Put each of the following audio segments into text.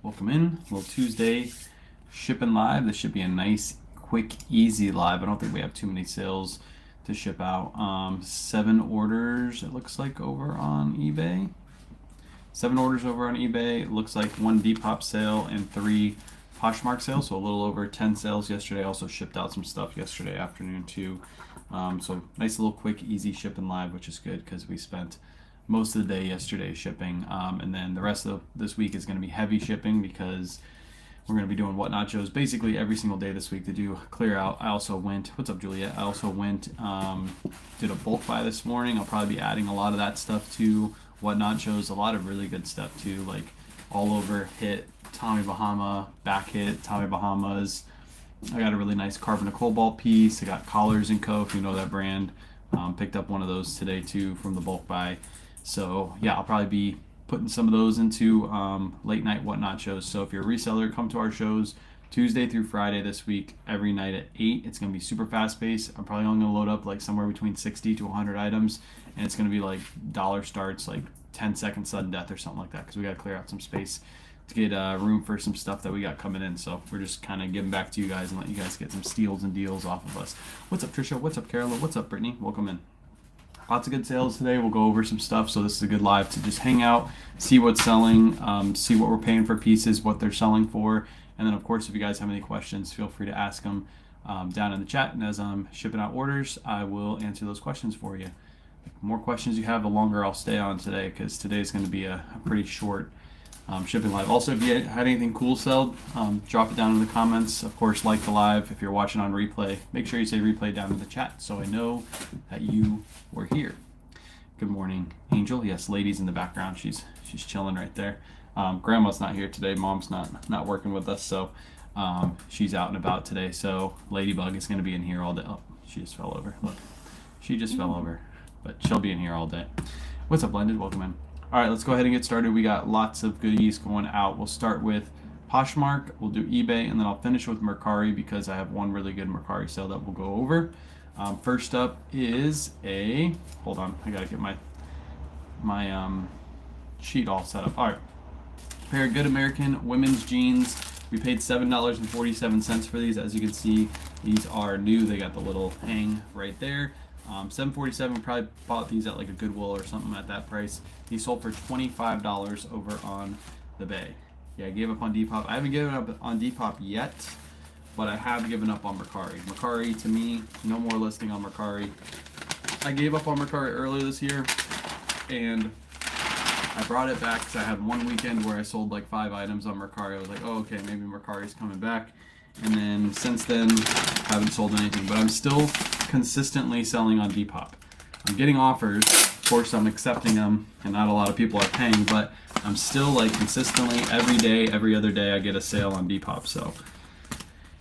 Welcome in. Little Tuesday shipping live. This should be a nice, quick, easy live. I don't think we have too many sales to ship out. 7 orders, it looks like, over on eBay. 7 orders over on eBay. It looks like 1 Depop sale and 3 Poshmark sales. So a little over 10 sales yesterday. Also shipped out some stuff yesterday afternoon too. So nice little quick, easy shipping live, which is good because we spent most of the day yesterday shipping, and then the rest of this week is going to be heavy shipping because we're going to be doing whatnot shows basically every single day this week to do clear out. I also went, what's up Juliet? I also went, did a bulk buy this morning. I'll probably be adding a lot of that stuff to whatnot shows. A lot of really good stuff too, like all over hit, Tommy Bahama, back hit, Tommy Bahamas. I got a really nice carbon to cobalt piece. I got Collars & Co, if you know that brand. Picked up one of those today too from the bulk buy. So yeah, I'll probably be putting some of those into late night whatnot shows. So if you're a reseller, come to our shows Tuesday through Friday this week, every night at 8. It's going to be super fast paced. I'm probably only going to load up like somewhere between 60 to 100 items, and it's going to be like dollar starts, like 10-second sudden death or something like that, because we got to clear out some space to get room for some stuff that we got coming in. So we're just kind of giving back to you guys and let you guys get some steals and deals off of us. What's up, Trisha? What's up, Carola? What's up, Brittany? Welcome in. Lots of good sales today. We'll go over some stuff. So this is a good live to just hang out, see what's selling, see what we're paying for pieces, what they're selling for. And then of course, if you guys have any questions, feel free to ask them down in the chat. And as I'm shipping out orders, I will answer those questions for you. The more questions you have, the longer I'll stay on today, because today is going to be a pretty short shipping live. Also, if you had anything cool sell, drop it down in the comments. Of course, like the live. If you're watching on replay, make sure you say replay down in the chat so I know that you were here. Good morning, Angel. Yes, lady's in the background. She's chilling right there. Grandma's not here today. Mom's not working with us, so she's out and about today. So Ladybug is going to be in here all day. Oh, she just fell over. Look, she just fell over, but she'll be in here all day. What's up, Blended? Welcome in. All right, let's go ahead and get started. We got lots of goodies going out. We'll start with Poshmark, we'll do eBay, and then I'll finish with Mercari because I have one really good Mercari sale that we'll go over. First up is hold on, I gotta get my sheet all set up. All right, pair of good American women's jeans. We paid $7.47 for these. As you can see, these are new. They got the little hang right there. $7.47. Probably bought these at like a Goodwill or something at that price. These sold for $25 over on the Bay. Yeah, I gave up on Depop. I haven't given up on Depop yet, but I have given up on Mercari. Mercari, to me, no more listing on Mercari. I gave up on Mercari earlier this year, and I brought it back because I had one weekend where I sold like 5 items on Mercari. I was like, oh, okay, maybe Mercari's coming back. And then since then, I haven't sold anything, but I'm still consistently selling on Depop. I'm getting offers, of course I'm accepting them, and not a lot of people are paying, but I'm still like consistently every day, every other day I get a sale on Depop. So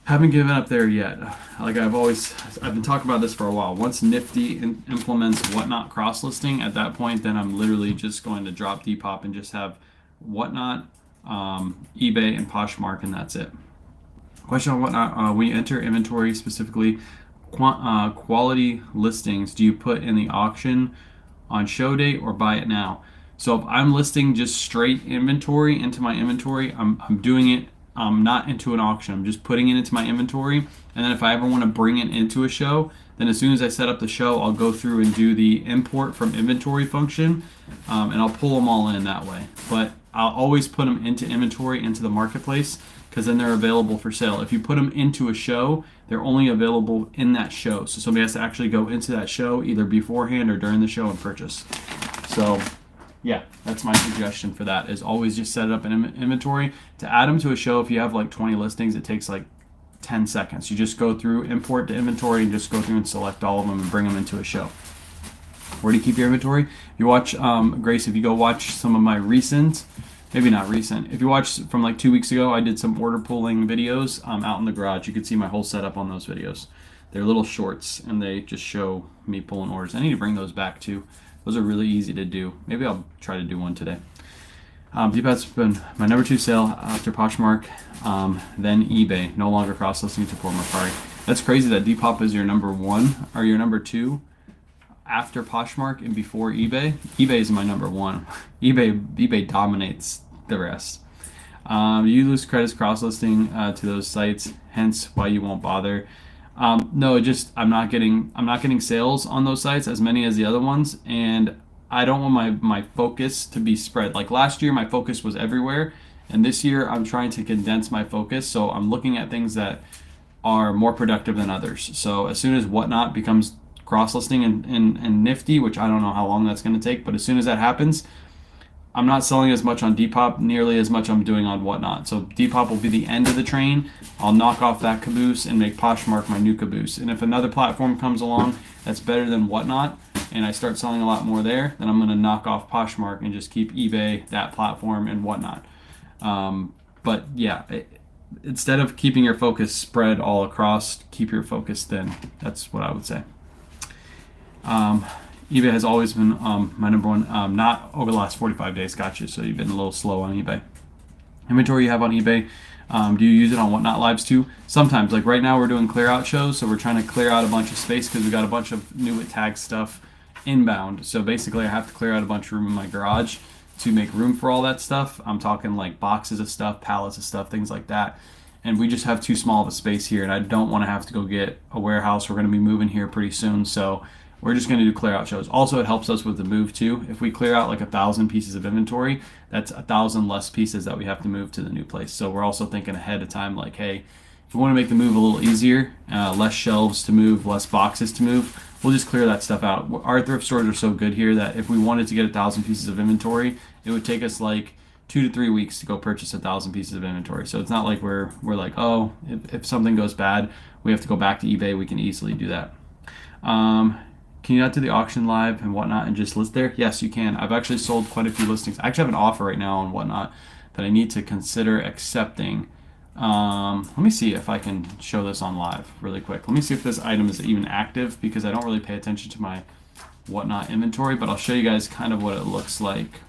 haven't given up there yet. Like I've been talking about this for a while. Once Nifty implements whatnot cross listing, at that point then I'm literally just going to drop Depop and just have whatnot, eBay and Poshmark, and that's it. Question on whatnot, when you enter inventory, specifically quality listings, do you put in the auction on show date or buy it now? So if I'm listing just straight inventory into my inventory, I'm doing it not into an auction. I'm just putting it into my inventory, and then if I ever want to bring it into a show, then as soon as I set up the show, I'll go through and do the import from inventory function, and I'll pull them all in that way. But I'll always put them into inventory, into the marketplace, because then they're available for sale. If you put them into a show, they're only available in that show. So somebody has to actually go into that show either beforehand or during the show and purchase. So yeah, that's my suggestion for that, is always just set it up in inventory. To add them to a show, if you have like 20 listings, it takes like 10 seconds. You just go through, import to inventory, and just go through and select all of them and bring them into a show. Where do you keep your inventory? If you watch, Grace, if you go watch some of my recent, maybe not recent, if you watch from like 2 weeks ago, I did some order pulling videos out in the garage. You can see my whole setup on those videos. They're little shorts, and they just show me pulling orders. I need to bring those back too. Those are really easy to do. Maybe I'll try to do one today. Depop's been my number 2 sale after Poshmark, then eBay. No longer cross-listing to Mercari. That's crazy that Depop is your number 1 or your number 2 after Poshmark and before eBay. eBay is my number 1. eBay dominates the rest. You lose credits cross-listing to those sites, hence why you won't bother. No, I'm not getting sales on those sites as many as the other ones, and I don't want my focus to be spread. Like last year, my focus was everywhere, and this year I'm trying to condense my focus. So I'm looking at things that are more productive than others. So as soon as Whatnot becomes cross-listing and Nifty, which I don't know how long that's going to take, but as soon as that happens, I'm not selling as much on Depop nearly as much I'm doing on Whatnot. So Depop will be the end of the train. I'll knock off that caboose and make Poshmark my new caboose. And if another platform comes along that's better than Whatnot and I start selling a lot more there, then I'm going to knock off Poshmark and just keep eBay, that platform, and Whatnot. But yeah, instead of keeping your focus spread all across, keep your focus thin. That's what I would say. eBay has always been my number one, not over the last 45 days, gotcha, so you've been a little slow on eBay. Inventory you have on eBay, do you use it on Whatnot Lives too? Sometimes, like right now we're doing clear out shows, so we're trying to clear out a bunch of space because we got a bunch of new with tag stuff inbound. So basically I have to clear out a bunch of room in my garage to make room for all that stuff. I'm talking like boxes of stuff, pallets of stuff, things like that. And we just have too small of a space here, and I don't want to have to go get a warehouse. We're going to be moving here pretty soon, so we're just going to do clear out shows. Also, it helps us with the move too. If we clear out like 1,000 pieces of inventory, that's 1,000 less pieces that we have to move to the new place. So we're also thinking ahead of time, like, hey, if we want to make the move a little easier, less shelves to move, less boxes to move, we'll just clear that stuff out. Our thrift stores are so good here that if we wanted to get 1,000 pieces of inventory, it would take us like 2 to 3 weeks to go purchase 1,000 pieces of inventory. So it's not like we're like, oh, if something goes bad, we have to go back to eBay. We can easily do that. Can you not do the auction live and Whatnot and just list there? Yes, you can. I've actually sold quite a few listings. I actually have an offer right now on Whatnot that I need to consider accepting. Let me see if I can show this on live really quick. Let me see if this item is even active because I don't really pay attention to my Whatnot inventory, but I'll show you guys kind of what it looks like.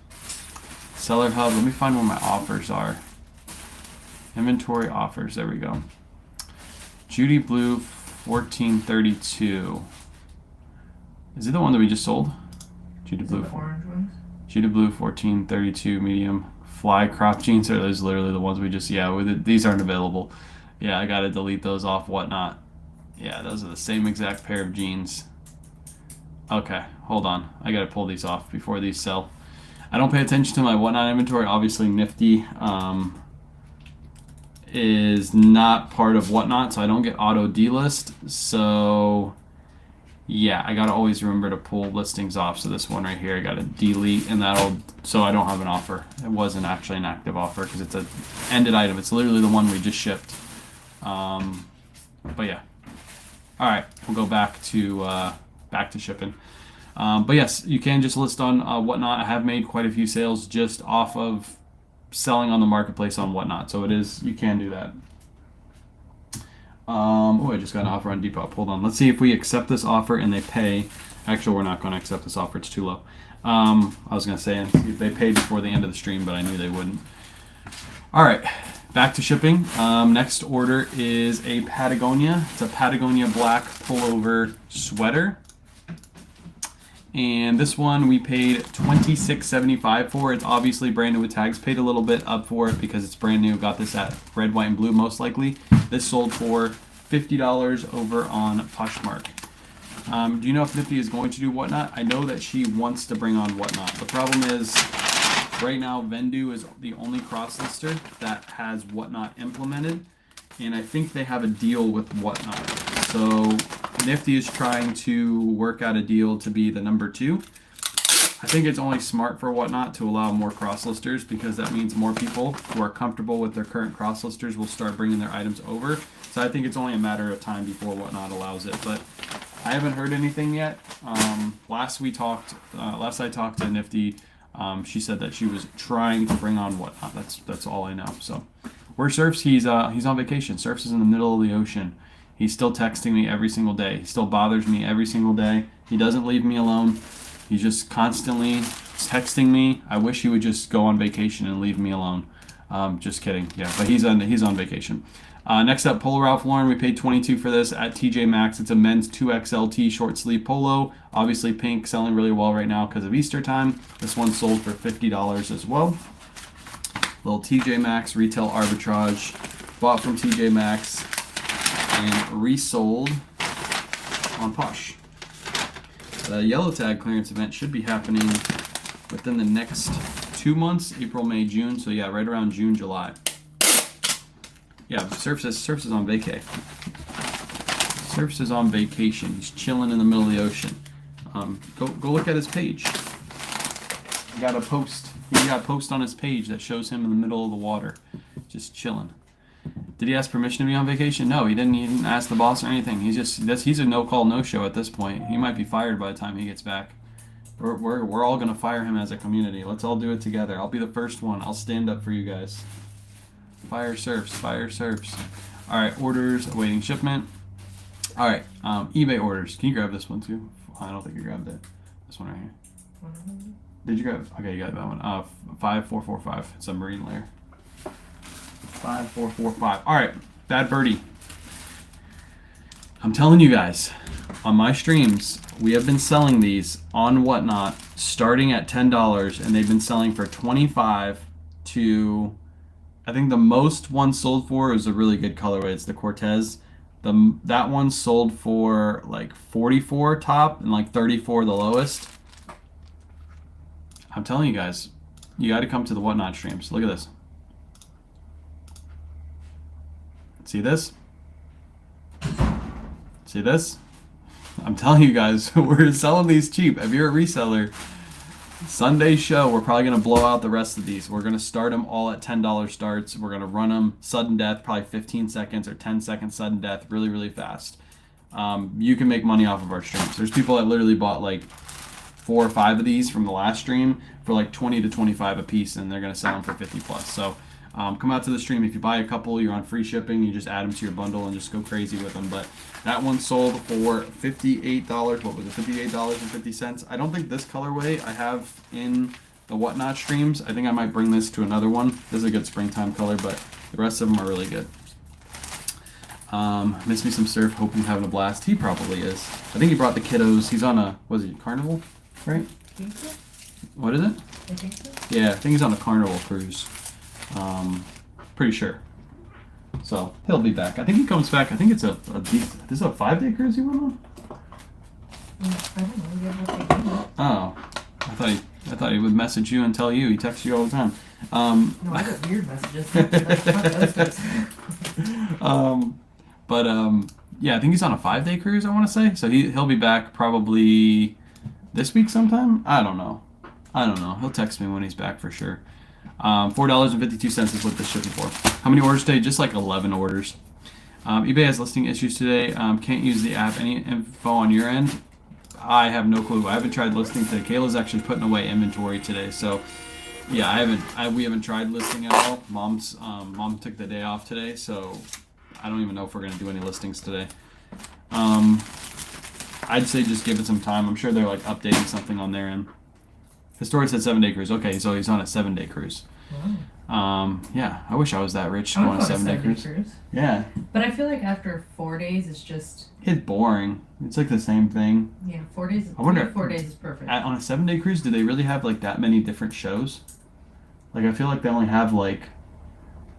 Seller Hub, let me find where my offers are. Inventory offers, there we go. Judy Blue 1432. Is it the one that we just sold? Judy Blue. The orange ones? Judy Blue 1432 medium fly crop jeans. Are those literally the ones we just, yeah, these aren't available. Yeah, I gotta delete those off Whatnot. Yeah, those are the same exact pair of jeans. Okay, hold on. I gotta pull these off before these sell. I don't pay attention to my Whatnot inventory. Obviously, Nifty is not part of Whatnot, so I don't get auto delist. So yeah, I gotta always remember to pull listings off. So this one right here, I gotta delete, and so I don't have an offer. It wasn't actually an active offer because it's a ended item. It's literally the one we just shipped. But yeah. All right, we'll go back to shipping. But yes, you can just list on Whatnot. I have made quite a few sales just off of selling on the marketplace on Whatnot. So you can do that. Oh, I just got an offer on Depop. Hold on. Let's see if we accept this offer and they pay. Actually, we're not going to accept this offer. It's too low. I was going to say if they paid before the end of the stream, but I knew they wouldn't. All right, back to shipping. Next order is a Patagonia. It's a Patagonia black pullover sweater. And this one we paid $26.75 for. It's obviously brand new with tags. Paid a little bit up for it because it's brand new. Got this at Red, White, and Blue most likely. This sold for $50 over on Poshmark. Do you know if Nifty is going to do Whatnot? I know that she wants to bring on Whatnot. The problem is right now Vendu is the only cross-lister that has Whatnot implemented. And I think they have a deal with Whatnot. So Nifty is trying to work out a deal to be the number 2. I think it's only smart for Whatnot to allow more cross-listers because that means more people who are comfortable with their current cross-listers will start bringing their items over. So I think it's only a matter of time before Whatnot allows it. But I haven't heard anything yet. Last I talked to Nifty, she said that she was trying to bring on Whatnot. That's all I know. So where Surfs, he's on vacation. Surfs is in the middle of the ocean. He's still texting me every single day. He still bothers me every single day. He doesn't leave me alone. He's just constantly texting me. I wish he would just go on vacation and leave me alone. Just kidding. Yeah, but he's on vacation. Next up, Polo Ralph Lauren. We paid $22 for this at TJ Maxx. It's a men's 2XLT short sleeve polo. Obviously pink, selling really well right now because of Easter time. This one sold for $50 as well. Little TJ Maxx retail arbitrage. Bought from TJ Maxx and resold on Posh. The yellow tag clearance event should be happening within the next 2 months, April, May, June. So yeah, right around June, July. Yeah, Surfs is on vacay. Surfs is on vacation. He's chilling in the middle of the ocean. Go look at his page. He got a post. He got a post on his page that shows him in the middle of the water, just chilling. Did he ask permission to be on vacation? No, he didn't. He didn't ask the boss or anything. He's a no call, no show at this point. He might be fired by the time he gets back. We're all gonna fire him as a community. Let's all do it together. I'll be the first one. I'll stand up for you guys. Fire Surfs. Fire Surfs. All right, orders awaiting shipment. All right, eBay orders. Can you grab this one too? I don't think you grabbed it. This one right here. Did you grab? Okay, you got that one. 5445. It's a marine layer. 5445. All right, Bad Birdie. I'm telling you guys, on my streams, we have been selling these on Whatnot starting at $10, and they've been selling for $25 to, I think the most one sold for is a really good colorway. It's the Cortez. That one sold for like 44 top and like 34 the lowest. I'm telling you guys, you got to come to the Whatnot streams. Look at this. See this? See this? I'm telling you guys, we're selling these cheap. If you're a reseller, Sunday show, we're probably going to blow out the rest of these. We're going to start them all at $10 starts. We're going to run them sudden death, probably 15 seconds or 10 seconds sudden death, really, really fast. You can make money off of our streams. There's people that literally bought like 4 or 5 of these from the last stream for like 20 to 25 a piece, and they're going to sell them for 50 plus. So come out to the stream. If you buy a couple, you're on free shipping. You just add them to your bundle and just go crazy with them. But that one sold for $58. What was it? $58.50. I don't think this colorway I have in the Whatnot streams. I think I might bring this to another one. This is a good springtime color, but the rest of them are really good. Miss me some surf. Hope you're having a blast. He probably is. I think he brought the kiddos. He's on a, what is he, Carnival? Right? I think so. What is it? I think so. Yeah, I think he's on a Carnival cruise. Pretty sure. So he'll be back. I think he comes back. I think it's this is a 5-day cruise he went on. I don't know. You have what they do. Oh, I thought he would message you and tell you. He texts you all the time. No, I get weird messages. That's not those guys. Yeah, I think he's on a 5-day cruise. I want to say. So he'll be back probably this week sometime. I don't know. He'll text me when he's back for sure. $4.52 is what this should be for. How many orders today? Just like 11 orders. eBay has listing issues today. Can't use the app. Any info on your end? I have no clue. I haven't tried listing today. Kayla's actually putting away inventory today, so yeah, we haven't tried listing at all. Mom took the day off today, so I don't even know if we're gonna do any listings today. I'd say just give it some time. I'm sure they're like updating something on their end. His story said 7-day cruise. Okay, so he's on a 7-day cruise. Wow. Yeah, I wish I was that rich to I go would on a go on 7-day cruise. Yeah. But I feel like after 4 days, it's just... It's boring. It's like the same thing. Yeah, 4 days. I wonder, 4 days is perfect. On a 7-day cruise, do they really have like that many different shows? Like I feel like they only have like,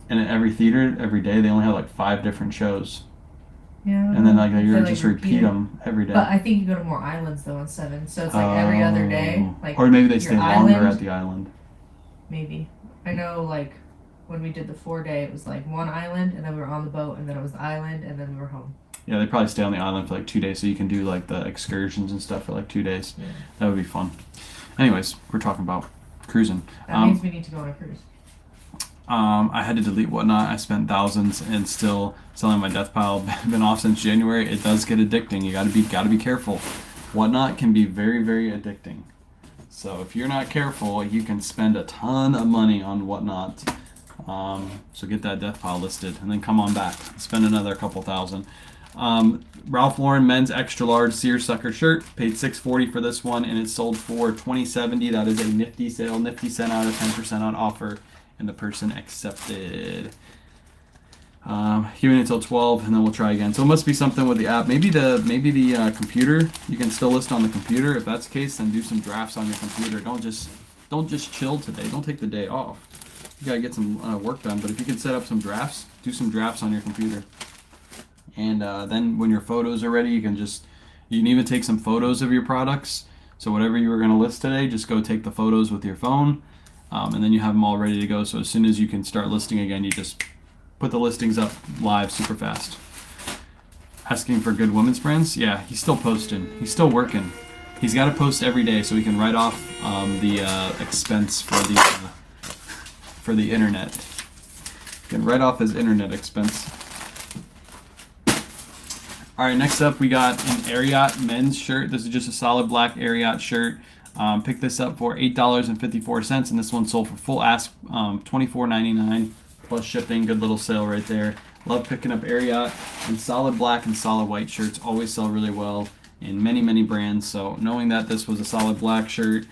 in every theater, every day, they only have like 5 different shows. Yeah. And then like you just repeat them every day. But I think you go to more islands though on 7, so it's like every other day. Like, or maybe they stay longer island, at the island. Maybe. I know like when we did the 4-day, it was like 1 island, and then we were on the boat, and then it was the island, and then we were home. Yeah, they probably stay on the island for like 2 days, so you can do like the excursions and stuff for like 2 days. Yeah. That would be fun. Anyways, we're talking about cruising. That means we need to go on a cruise. I had to delete Whatnot. I spent thousands and still selling my death pile. Been off since January. It does get addicting. You gotta be careful. Whatnot can be very, very addicting. So if you're not careful, you can spend a ton of money on Whatnot. So get that death pile listed and then come on back. Spend another couple thousand. Ralph Lauren men's extra large seersucker shirt. Paid $6.40 for this one, and it sold for $20.70. That is a nifty sale. Nifty sent out a 10% on offer, and the person accepted. Queuing until 12, and then we'll try again. So it must be something with the app. Maybe the computer. You can still list on the computer. If that's the case, then do some drafts on your computer. Don't just chill today. Don't take the day off. You gotta get some work done. But if you can set up some drafts, do some drafts on your computer, and then when your photos are ready, you can even take some photos of your products. So whatever you were gonna list today, just go take the photos with your phone, and then you have them all ready to go. So as soon as you can start listing again, you just put the listings up live super fast. Asking for good women's brands? Yeah, he's still posting. He's still working. He's got to post every day so he can write off the expense for the internet. He can write off his internet expense. All right, next up we got an Ariat men's shirt. This is just a solid black Ariat shirt. Picked this up for $8.54, and this one sold for full ask $24.99 plus shipping. Good little sale right there. Love picking up Ariat, and solid black and solid white shirts always sell really well in many, many brands. So knowing that this was a solid black shirt,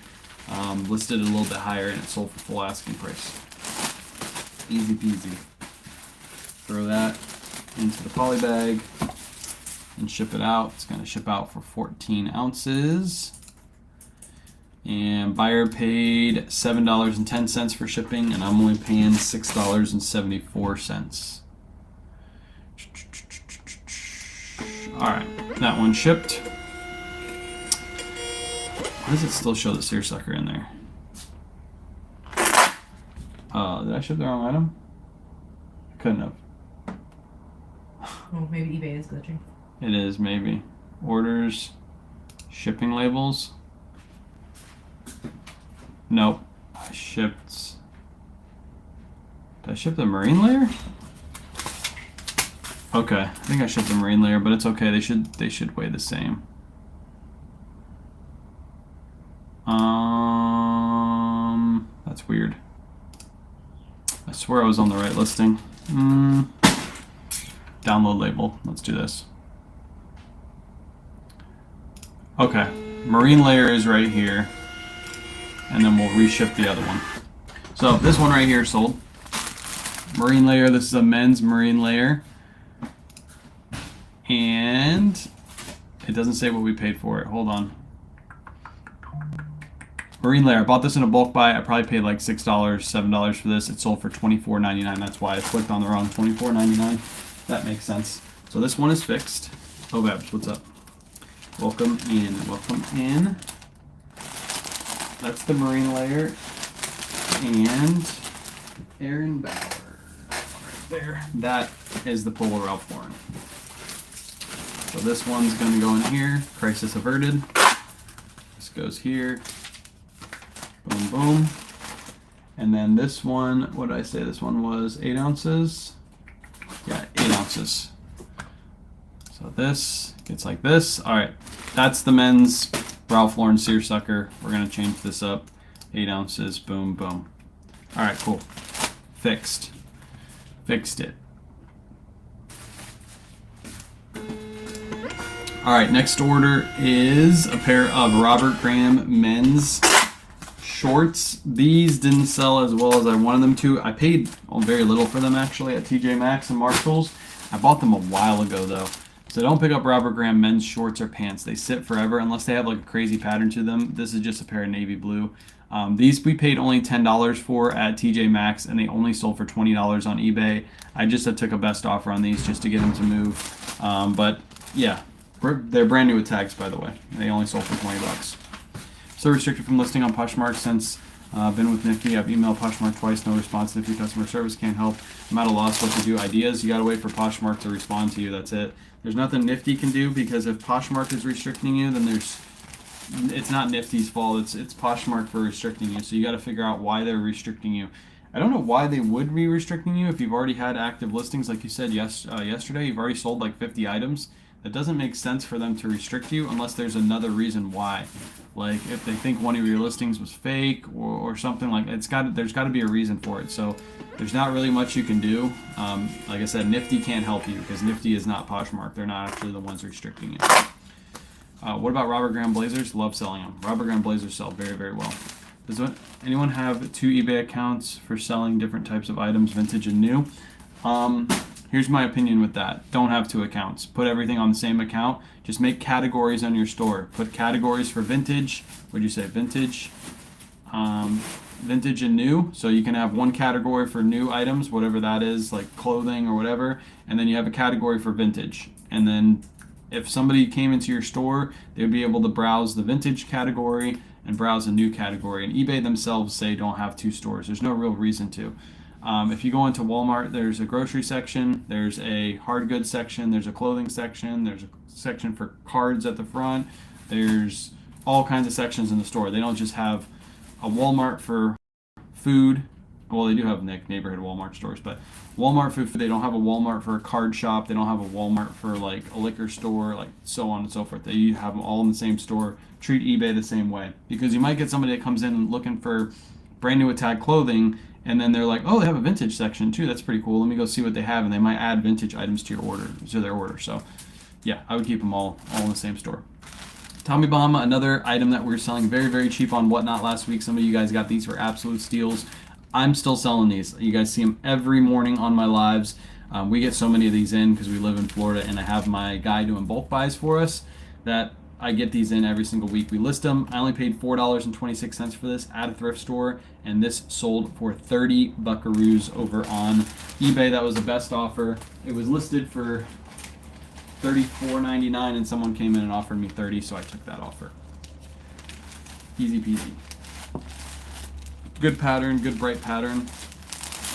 listed a little bit higher, and it sold for full asking price. Easy peasy. Throw that into the poly bag and ship it out. It's going to ship out for 14 ounces. And buyer paid $7.10 for shipping, and I'm only paying $6.74. Alright, that one shipped. Why does it still show the seersucker in there? Did I ship the wrong item? I couldn't have. Oh, maybe eBay is glitching. It is, maybe. Orders, shipping labels. Nope. I shipped. Did I ship the marine layer? Okay, I think I shipped the marine layer, but it's okay. They should weigh the same. That's weird. I swear I was on the right listing. Download label. Let's do this. Okay, marine layer is right here, and then we'll reship the other one. So this one right here sold. Marine layer. This is a men's marine layer. And it doesn't say what we paid for it. Hold on. Marine layer. I bought this in a bulk buy. I probably paid like $6, $7 for this. It sold for $24.99. That's why I clicked on the wrong $24.99. That makes sense. So this one is fixed. Oh, Babs, what's up? Welcome in. Welcome in. That's the marine layer. And Aaron Bauer. Right there. That is the Polo Ralph Lauren. So this one's going to go in here. Crisis averted. This goes here. Boom, boom. And then this one, what did I say? This one was 8 ounces. Yeah, 8 ounces. So this gets like this. All right, that's the men's Ralph Lauren seersucker. We're going to change this up. 8 ounces. Boom, boom. All right, cool. Fixed. Fixed it. All right, next order is a pair of Robert Graham men's shorts. These didn't sell as well as I wanted them to. I paid very little for them actually at TJ Maxx and Marshalls. I bought them a while ago though. So don't pick up Robert Graham men's shorts or pants. They sit forever unless they have like a crazy pattern to them. This is just a pair of navy blue. These we paid only $10 for at TJ Maxx, and they only sold for $20 on eBay. I just took a best offer on these just to get them to move. But yeah, they're brand new with tags, by the way. They only sold for $20. So restricted from listing on Poshmark since been with Nifty. I've emailed Poshmark twice, no response. Nifty customer service can't help. I'm at a loss what to do. Ideas, you gotta wait for Poshmark to respond to you. That's it. There's nothing Nifty can do, because if Poshmark is restricting you, then it's not Nifty's fault. It's Poshmark for restricting you. So you got to figure out why they're restricting you. I don't know why they would be restricting you if you've already had active listings, like you said yesterday. You've already sold like 50 items. That doesn't make sense for them to restrict you unless there's another reason why. Like if they think one of your listings was fake or something, like there's got to be a reason for it. So there's not really much you can do. Like I said, Nifty can't help you because Nifty is not Poshmark. They're not actually the ones restricting you. What about Robert Graham blazers? Love selling them. Robert Graham blazers sell very, very well. Does anyone have 2 eBay accounts for selling different types of items, vintage and new? Here's my opinion with that. Don't have 2 accounts. Put everything on the same account. Just make categories on your store. Put categories for vintage. What'd you say? Vintage. vintage and new. So you can have one category for new items, whatever that is, like clothing or whatever, and then you have a category for vintage. And then if somebody came into your store, they would be able to browse the vintage category and browse a new category. And eBay themselves say don't have two stores. There's no real reason to. If you go into Walmart, there's a grocery section, there's a hard goods section, there's a clothing section, there's a section for cards at the front, there's all kinds of sections in the store. They don't just have a Walmart for food. Well, they do have neighborhood Walmart stores, but Walmart food, they don't have a Walmart for a card shop. They don't have a Walmart for like a liquor store, like so on and so forth. They have them all in the same store. Treat eBay the same way, because you might get somebody that comes in looking for brand new tag clothing, and then they're like, oh, they have a vintage section too. That's pretty cool. Let me go see what they have, and they might add vintage items to their order. So, yeah, I would keep them all in the same store. Tommy Bahama, another item that we were selling very, very cheap on Whatnot last week. Some of you guys got these for absolute steals. I'm still selling these. You guys see them every morning on my lives. We get so many of these in because we live in Florida, and I have my guy doing bulk buys for us that I get these in every single week. We list them. I only paid $4.26 for this at a thrift store, and this sold for 30 buckaroos over on eBay. That was the best offer. It was listed for $34.99, and someone came in and offered me 30, so I took that offer. Easy peasy. Good pattern, good bright pattern.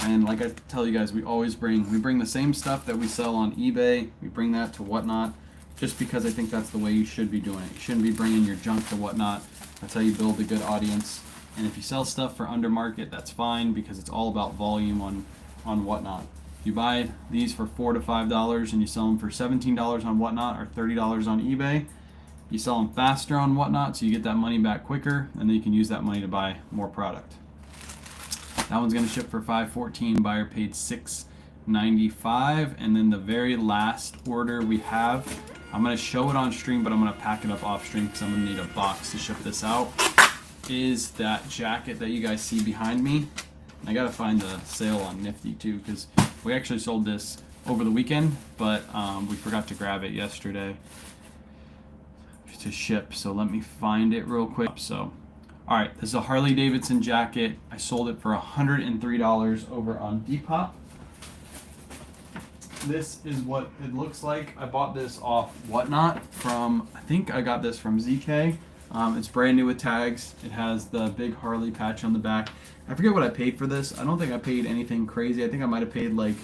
And like I tell you guys, we bring the same stuff that we sell on eBay. We bring that to Whatnot, just because I think that's the way you should be doing it. You shouldn't be bringing your junk to Whatnot. That's how you build a good audience. And if you sell stuff for under market, that's fine, because it's all about volume on Whatnot. If you buy these for $4 to $5 and you sell them for $17 on Whatnot or $30 on eBay, you sell them faster on Whatnot, so you get that money back quicker, and then you can use that money to buy more product. That one's going to ship for $5.14. Buyer paid $6.95. And then the very last order we have, I'm going to show it on stream, but I'm going to pack it up off stream because I'm going to need a box to ship this out, is that jacket that you guys see behind me. And I got to find the sale on Nifty too, because we actually sold this over the weekend, but we forgot to grab it yesterday to ship. So let me find it real quick. So, all right, this is a Harley Davidson jacket. I sold it for $103 over on Depop. This is what it looks like. I bought this off Whatnot from, I think I got this from ZK. It's brand new with tags. It has the big Harley patch on the back. I forget what I paid for this. I don't think I paid anything crazy. I think I might have paid like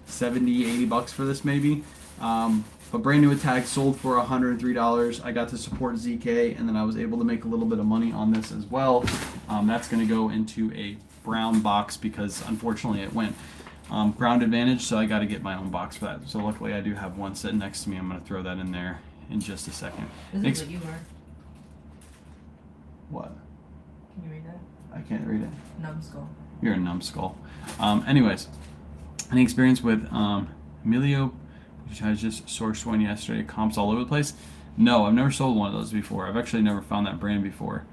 70, 80 bucks for this maybe. But brand new with tags, sold for $103. I got to support ZK, and then I was able to make a little bit of money on this as well. That's going to go into a brown box because unfortunately it went ground advantage, so I got to get my own box for that. So luckily I do have one sitting next to me. I'm going to throw that in there in just a second. This is what you are. What? Can you read that? I can't read it. Numbskull. You're a numbskull. Anyways, any experience with Emilio, which I just sourced one yesterday, comps all over the place? No, I've never sold one of those before. I've actually never found that brand before.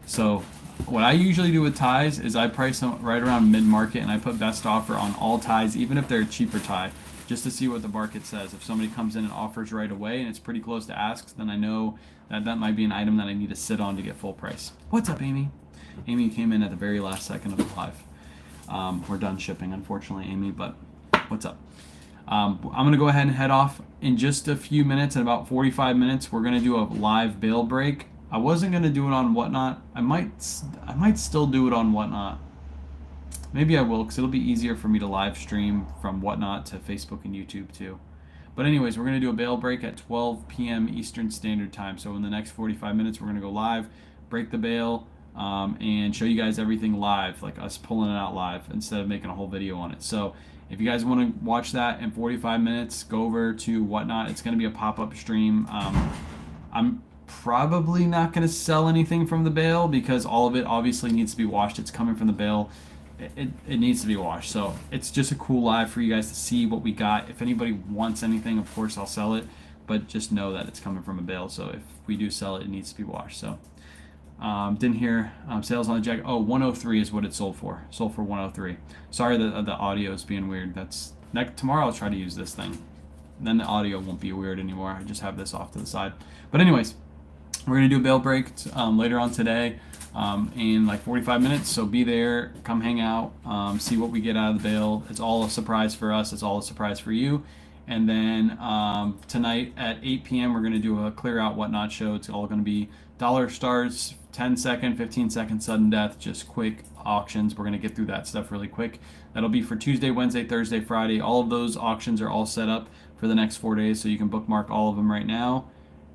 So what I usually do with ties is I price them right around mid-market, and I put best offer on all ties, even if they're a cheaper tie, just to see what the market says. If somebody comes in and offers right away and it's pretty close to asks, then I know that that might be an item that I need to sit on to get full price. What's up, Amy? Amy came in at the very last second of the live. We're done shipping, unfortunately, Amy, but what's up? I'm going to go ahead and head off in just a few minutes. In about 45 minutes, we're going to do a live bail break. I wasn't going to do it on Whatnot. I might still do it on Whatnot. Maybe I will, because it'll be easier for me to live stream from Whatnot to Facebook and YouTube too. But anyways, we're going to do a bail break at 12 p.m. Eastern Standard Time. So in the next 45 minutes, we're going to go live, break the bail, and show you guys everything live, like us pulling it out live instead of making a whole video on it. So if you guys want to watch that in 45 minutes, go over to Whatnot. It's going to be a pop-up stream. I'm probably not going to sell anything from the bail because all of it obviously needs to be washed. It's coming from the bail. It needs to be washed. So it's just a cool live for you guys to see what we got. If anybody wants anything, of course I'll sell it, but just know that it's coming from a bail. So if we do sell it, it needs to be washed. So didn't hear sales on the jacket. Oh, 103 is what it sold for. Sold for 103. Sorry that the audio is being weird. That's tomorrow I'll try to use this thing. Then the audio won't be weird anymore. I just have this off to the side. But anyways, We're gonna do a bail break later on today in like 45 minutes. So be there, come hang out, see what we get out of the bail. It's all a surprise for us. It's all a surprise for you. And then tonight at 8 p.m. we're gonna do a clear out whatnot show. It's all gonna be dollar starts, 10-second, 15-second sudden death, just quick auctions. We're gonna get through that stuff really quick. That'll be for Tuesday, Wednesday, Thursday, Friday. All of those auctions are all set up for the next 4 days, so you can bookmark all of them right now.